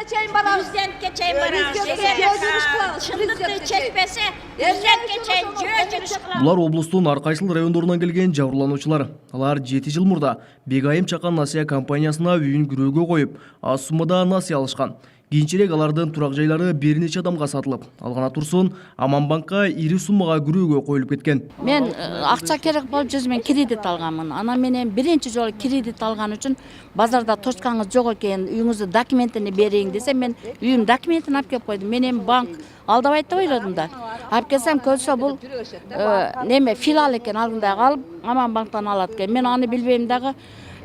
чейин барабыз. Президентке чейин барабыз. Чындыкты чекпесе, президентке чейин жүрүш кылабыз. Булар облустун ар кайсыл райондорунан келген жабырлануучулар. Алар 7 жыл мурда Бегайым Чакан Насыя компаниясына үйүн күрөөгө коюп, аз суммада насыя алышкан. Кийинчерээк алардын турак жайлары бир нече адамга сатылып, алгана турсун Аманбанкка ири суммага күрөөгө коюлуп кеткен. Мен акча керек болуп 100 миң кредит алганмын. Анан менен биринчи жолу кредит алган үчүн базарда точкаңыз жок экен, үйүңүздүн документин бериң десе, мен үйүм документин алып келип койдум. Мен эми банк алдабайт деп ойлодум да. Алып келсем көрсө бул неме филиал экен, алдында алып Аманбанктан алат экен. Мен аны билбейм дагы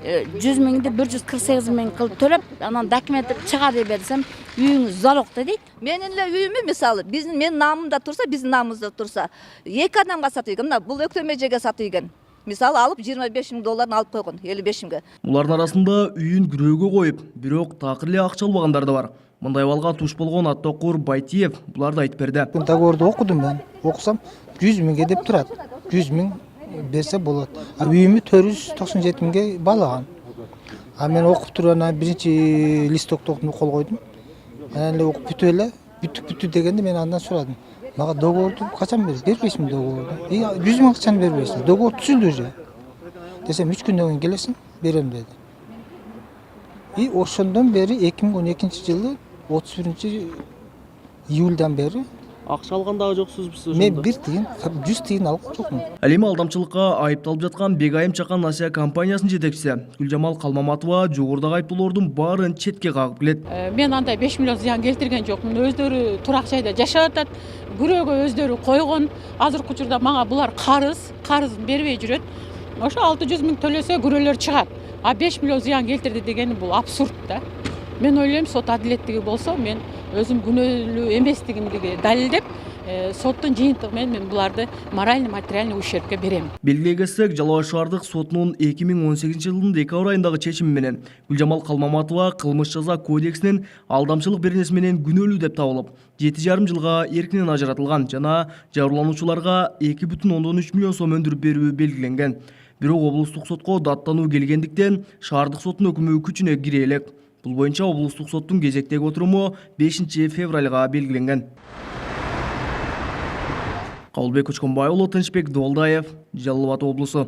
100 миңди 148 миң кылып төлөп, анан документти чыгарып берсем, үйүңүз залогда дейт. Менин эле үйүмө мисалы, менин намымда турса, биздин намыбызда турса, 2 адамга сатып ийген, мына бул өктөмежеге сатып ийген. Мисалы алып 25 миң долларын алып койгон, 55 миңге. Булардын арасында үйүн күрөөгө коюп, бирок такыр эле акча албагандар да бар. Мындай балга туш болгон Аттокур Байтиев буларды айтып берди. Договорду окудум мен. Окусам 100 миңге деп турат. 100 миң берсе болот. Үйүмү 497 миңге баалаган. Мен окуп туруп анан биринчи листокто кол койдум. Анан эле окуп бүтүп эле, бүтүп дегенде мен андан сурадым. Мага договорду качан бербейсиң договорду? 100 миң акчаны бербейсиң. Договор түзүлдү уже. Десем 3 күндөн кийин келесиң, берем деди. Ошондон бери 2012-жылы 31-июльдан бери Акча алган дагы жоксузбуз ошондо? мен 1 тиын, 100 тиын алган жокмун. Ал эми алдамчылыкка айыпталып жаткан Бегайым Чакан Насыя компаниясынын жетекчиси Гүлжамал Калмаматова жогорудагы айыптоолордун баарын четке кагып келет. Мен андай 5 миллион зыян келтирген жокмун. Өздөрү турак жайда жашап атат. Күрөөгө өздөрү койгон. Азыркы учурда мага булар карызын бербей жүрөт. Ошо 600 миң төлөсө күрөөлөр чыгат. А 5 миллион зыян келтирди дегени бул абсурд да. Мен ойлойм, сот адилеттиги болсо, мен өзүм күнөөлүү эместигимди далилдеп, соттун жыйынтыгы менен мен буларды моральный, материальный ущербке берем. Белгилей кетсек, Жалал Абад шаардык сотунун 2018-жылдын декабрь айындагы чечими менен Гүлжамал Калмаматова кылмыш жаза кодексинин алдамчылык беренеси менен күнөөлүү деп табылып, 7,5 жылга эркинен ажыратылган жана жабырлануучуларга 2,3 миллион сом өндүрүп берүү белгиленген. Бирок облустук сотко даттануу келгендиктен шаардык соттун өкүмү күчүнө кире элек. Бул боюнча облустук соттун кезектеги отуруму 5 февралга белгиленген. Кабылбек Көчкөнбай уулу, Тынчбек Долдаев, Жалал Абад облусу.